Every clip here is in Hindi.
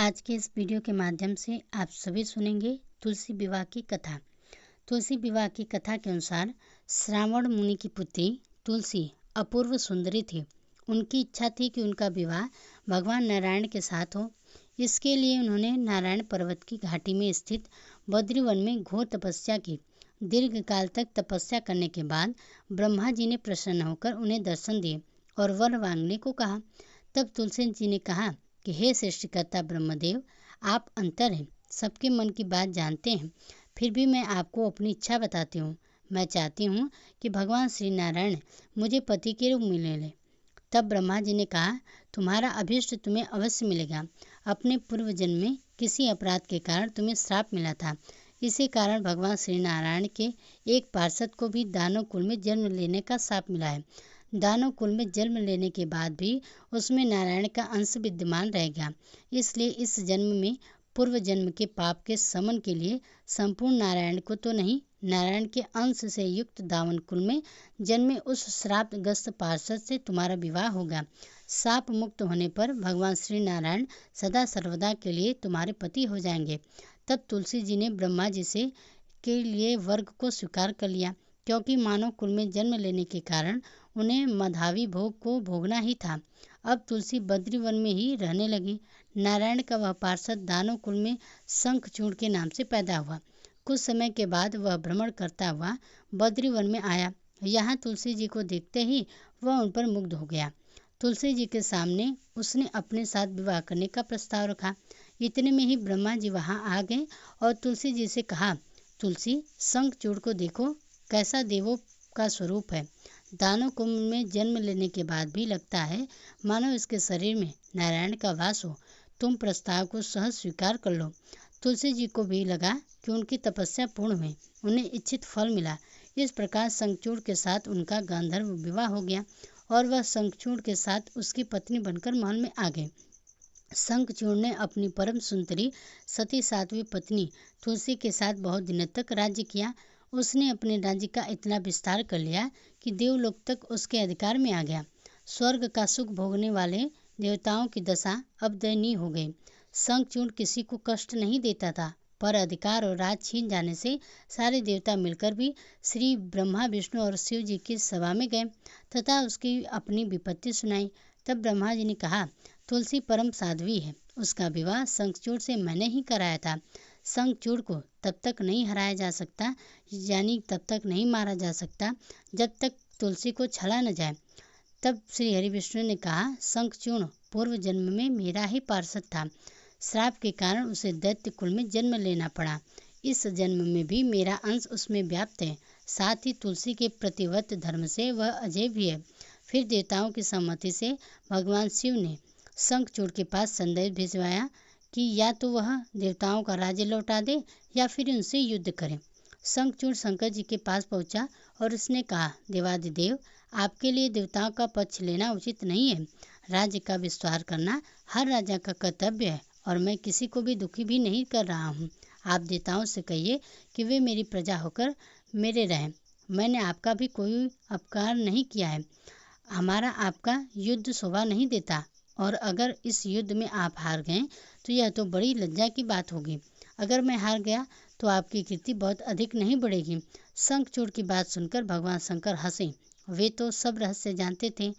आज के इस वीडियो के माध्यम से आप सभी सुनेंगे तुलसी विवाह की कथा। तुलसी विवाह की कथा के अनुसार श्रावण मुनि की पुत्री तुलसी अपूर्व सुंदरी थी। उनकी इच्छा थी कि उनका विवाह भगवान नारायण के साथ हो। इसके लिए उन्होंने नारायण पर्वत की घाटी में स्थित बद्रीवन में घोर तपस्या की। दीर्घ काल तक तपस्या करने के बाद ब्रह्मा जी ने प्रसन्न होकर उन्हें दर्शन दिए और वर मांगने को कहा। तब तुलसी जी ने कहा कि हे सृष्टिकर्ता ब्रह्मदेव, आप अंतर हैं, सबके मन की बात जानते हैं। फिर भी मैं आपको अपनी इच्छा बताती हूँ। मैं चाहती हूँ कि भगवान श्री नारायण मुझे पति के रूप में ले लें। तब ब्रह्मा जी ने कहा, तुम्हारा अभीष्ट तुम्हें अवश्य मिलेगा। अपने पूर्व जन्म में किसी अपराध के कारण तुम्हें श्राप मिला था। इसी कारण भगवान श्री नारायण के एक पार्षद को भी दानव कुल में जन्म लेने का श्राप मिला है। दानव कुल में जन्म लेने के बाद भी उसमें नारायण का अंश विद्यमान रह गया। इसलिए इस जन्म में पूर्व जन्म के पाप के शमन के लिए संपूर्ण नारायण को तो नहीं, नारायण के अंश से युक्त दावन कुल में जन्मे उस श्रापग्रस्त पार्षद से तुम्हारा विवाह होगा। शाप मुक्त होने पर भगवान श्री नारायण सदा सर्वदा के लिए तुम्हारे पति हो जाएंगे। तब तुलसी जी ने ब्रह्मा जी से के लिए वर्ग को स्वीकार कर लिया, क्योंकि मानव कुल में जन्म लेने के कारण उन्हें मधावी भोग को भोगना ही था। अब तुलसी बद्रीवन में ही रहने लगी। नारायण का वह पार्षद दानव कुल में शंखचूड़ के नाम से पैदा हुआ। कुछ समय के बाद वह भ्रमण करता हुआ बद्रीवन में आया। यहाँ तुलसी जी को देखते ही वह उन पर मुग्ध हो गया। तुलसी जी के सामने उसने अपने साथ विवाह करने का प्रस्ताव रखा। इतने में ही ब्रह्मा जी वहाँ आ गए और तुलसी जी से कहा, तुलसी, शंखचूड़ को देखो, कैसा देवों का स्वरूप है। दानव कुल में जन्म लेने के बाद भी लगता है मानो इसके शरीर में नारायण का वास हो। तुम प्रस्ताव को सहज स्वीकार कर लो। तुलसी जी को भी लगा कि उनकी तपस्या पूर्ण हुई, उन्हें इच्छित फल मिला। इस प्रकार शंखचूड़ के साथ उनका गांधर्व विवाह हो गया और वह शंखचूड़ के साथ उसकी पत्नी बनकर महल में आ गए। शंखचूड़ ने अपनी परम सुंदरी सती सातवीं पत्नी तुलसी के साथ बहुत दिनों तक राज्य किया। उसने अपने राज्य का इतना विस्तार कर लिया कि देवलोक तक उसके अधिकार में आ गया। स्वर्ग का सुख भोगने वाले देवताओं की दशा अब दयनीय हो गई। शंखचूड़ किसी को कष्ट नहीं देता था, पर अधिकार और राज छीन जाने से सारे देवता मिलकर भी श्री ब्रह्मा, विष्णु और शिव जी की सभा में गए तथा उसकी अपनी विपत्ति सुनाई। तब ब्रह्मा जी ने कहा, तुलसी परम साध्वी है, उसका विवाह शंखचूड़ से मैंने ही कराया था। शंखचूड़ को तब तक नहीं हराया जा सकता, यानी तब तक नहीं मारा जा सकता जब तक तुलसी को छला न जाए। तब श्री हरि विष्णु ने कहा, शंखचूड़ पूर्व जन्म में मेरा ही पार्षद था। श्राप के कारण उसे दैत्य कुल में जन्म लेना पड़ा। इस जन्म में भी मेरा अंश उसमें व्याप्त है। साथ ही तुलसी के प्रतिव्रत धर्म से वह अजय भी है। फिर देवताओं की सम्मति से भगवान शिव ने शंखचूड़ के पास संदेश भिजवाया कि या तो वह देवताओं का राज्य लौटा दे या फिर उनसे युद्ध करे। शंखचूड़ शंकर जी के पास पहुंचा और उसने कहा, देवादिदेव, आपके लिए देवताओं का पक्ष लेना उचित नहीं है। राज्य का विस्तार करना हर राजा का कर्तव्य है और मैं किसी को भी दुखी भी नहीं कर रहा हूँ। आप देवताओं से कहिए कि वे मेरी प्रजा होकर मेरे रहें। मैंने आपका भी कोई अपकार नहीं किया है। हमारा आपका युद्ध शोभा नहीं देता और अगर इस युद्ध में आप हार गए तो यह तो बड़ी लज्जा की बात होगी। अगर मैं हार गया तो आपकी कीर्ति बहुत अधिक नहीं बढ़ेगी। शंखचूड़ की बात सुनकर भगवान शंकर हंसे। वे तो सब रहस्य जानते थे।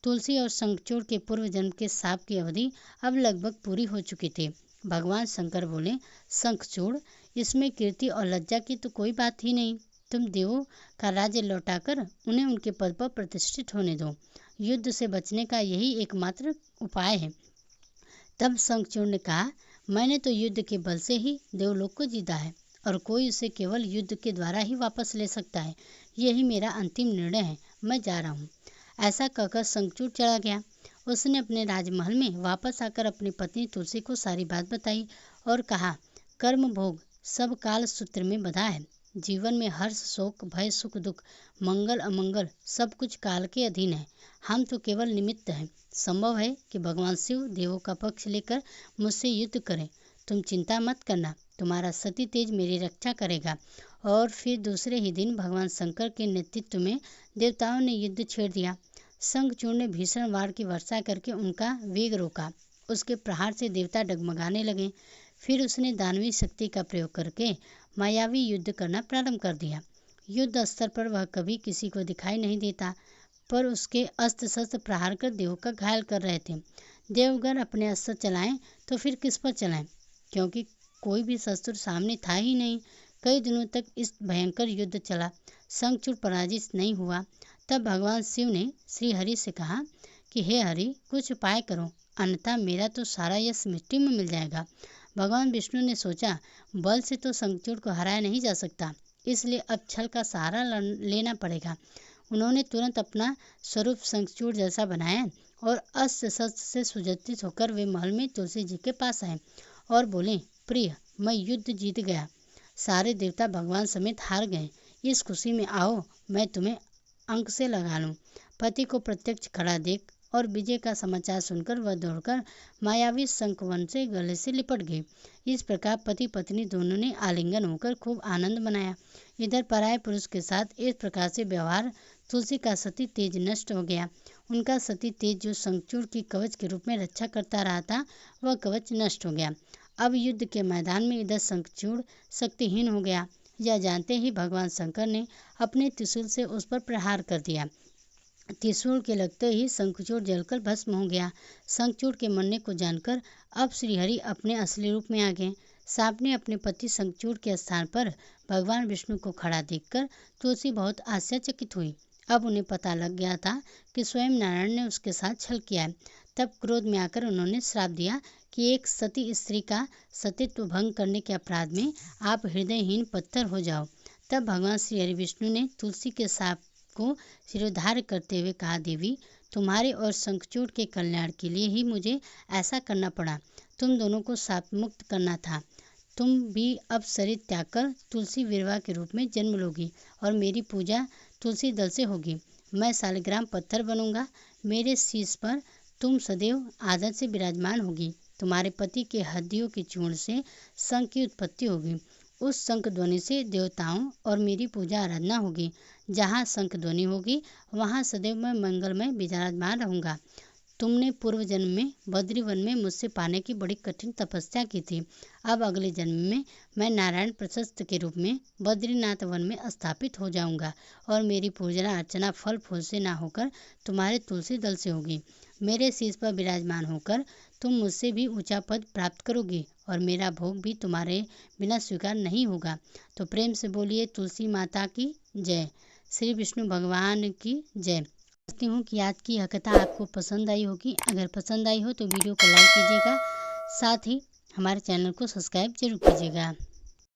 तुलसी और शंखचूड़ के पूर्व जन्म के शाप की अवधि अब लगभग पूरी हो चुकी थी। भगवान शंकर बोले, शंखचूड़, इसमें कीर्ति और लज्जा की तो कोई बात ही नहीं। तुम देवों का राज्य लौटाकर उन्हें उनके पद पर प्रतिष्ठित होने दो। युद्ध से बचने का यही एकमात्र उपाय है। तब शंखचूड़ ने कहा, मैंने तो युद्ध के बल से ही देवलोक को जीता है और कोई उसे केवल युद्ध के द्वारा ही वापस ले सकता है। यही मेरा अंतिम निर्णय है, मैं जा रहा हूँ। ऐसा कहकर शंखचूड़ चला गया। उसने अपने राजमहल में वापस आकर अपनी पत्नी तुलसी को सारी बात बताई और कहा, कर्म भोग सब काल सूत्र में बंधा है। जीवन में हर्ष, शोक, भय, सुख, दुख, मंगल, अमंगल सब कुछ काल के अधीन है। हम तो केवल निमित्त हैं। संभव है कि भगवान शिव देवों का पक्ष लेकर मुझसे युद्ध करें। तुम चिंता मत करना, तुम्हारा सती तेज मेरी रक्षा करेगा। और फिर दूसरे ही दिन भगवान शंकर के नेतृत्व में देवताओं ने युद्ध छेड़ दिया। शंखचूड़ ने भीषण वार की वर्षा करके उनका वेग रोका उसके प्रहार से देवता डगमगाने लगे। फिर उसने दानवी शक्ति का प्रयोग करके मायावी युद्ध करना प्रारंभ कर दिया। युद्ध स्तर पर वह कभी किसी को दिखाई नहीं देता, पर उसके अस्त्र शस्त्र प्रहार कर देवों का घायल कर रहे थे। देवगण अपने अस्त्र चलाएं तो फिर किस पर चलाएं, क्योंकि कोई भी शस्त्र सामने था ही नहीं। कई दिनों तक इस भयंकर युद्ध चला। शंखचूड़ पराजित नहीं हुआ। तब भगवान शिव ने श्री हरि से कहा कि हे हरि, कुछ उपाय करो, अन्यथा मेरा तो सारा यश मिट्टी में मिल जाएगा। भगवान विष्णु ने सोचा, बल से तो शंखचूड़ को हराया नहीं जा सकता, इसलिए अब छल का सहारा लेना पड़ेगा। उन्होंने तुरंत अपना स्वरूप शंखचूड़ जैसा बनाया और अस्त्र शस्त्र से सुसज्जित होकर वे महल में तुलसी जी के पास आए और बोले, प्रिय, मैं युद्ध जीत गया। सारे देवता भगवान समेत हार गए। इस खुशी में आओ, मैं तुम्हें अंक से लगा लूं। पति को प्रत्यक्ष खड़ा देख और विजय का समाचार सुनकर वह दौड़कर मायावी शंखवन से गले से लिपट गई। इस प्रकार पति पत्नी दोनों ने आलिंगन होकर खूब आनंद मनाया। इधर पराये पुरुष के साथ इस प्रकार से व्यवहार तुलसी का सती तेज नष्ट हो गया। उनका सती तेज जो शंखचूड़ की कवच के रूप में रक्षा करता रहा था, वह कवच नष्ट हो गया। अब युद्ध के मैदान में इधर शंखचूड़ शक्तिहीन हो गया। यह जानते ही भगवान शंकर ने अपने त्रिशूल से उस पर प्रहार कर दिया। त्रिशूल के लगते ही शंखचूड़ जलकर भस्म हो गया। शंखचूड़ के मरने को जानकर अब श्रीहरि अपने असली रूप में आ गए। सांप ने अपने पति शंखचूड़ के स्थान पर भगवान विष्णु को खड़ा देखकर तुलसी बहुत आश्चर्यचकित हुई। अब उन्हें पता लग गया था कि स्वयं नारायण ने उसके साथ छल किया है। तब क्रोध में आकर उन्होंने श्राप दिया कि एक सती स्त्री का सतीत्व भंग करने के अपराध में आप हृदयहीन पत्थर हो जाओ। तब भगवान श्री हरि विष्णु ने तुलसी के साप को शिरोधार्य करते हुए कहा, देवी, तुम्हारे और शंखचूड़ के कल्याण के लिए ही मुझे ऐसा करना पड़ा। तुम दोनों को शाप मुक्त करना था। तुम भी अब शरीर त्याग कर तुलसी विरवा के रूप में जन्म लोगी और मेरी पूजा तुलसी दल से होगी। मैं शालिग्राम पत्थर बनूंगा। मेरे शीश पर तुम सदैव आदर से विराजमान होगी। तुम्हारे पति के हड्डियों के चूर्ण से शंख की उत्पत्ति होगी। उस शंख ध्वनि से देवताओं और मेरी पूजा आराधना होगी। जहाँ शंख ध्वनि होगी वहाँ सदैव मैं मंगलमय विराजमान रहूँगा। तुमने पूर्व जन्म में बद्रीवन में मुझसे पाने की बड़ी कठिन तपस्या की थी। अब अगले जन्म में मैं नारायण प्रशस्त के रूप में बद्रीनाथ वन में स्थापित हो जाऊंगा और मेरी पूजा अर्चना फल फूल से ना होकर तुम्हारे तुलसी दल से होगी। मेरे शीश पर विराजमान होकर तुम मुझसे भी ऊंचा पद प्राप्त करोगी और मेरा भोग भी तुम्हारे बिना स्वीकार नहीं होगा। तो प्रेम से बोलिए तुलसी माता की जय, श्री विष्णु भगवान की जय। समझती हूँ कि आज की यह कथा आपको पसंद आई होगी। अगर पसंद आई हो तो वीडियो को लाइक कीजिएगा, साथ ही हमारे चैनल को सब्सक्राइब जरूर कीजिएगा।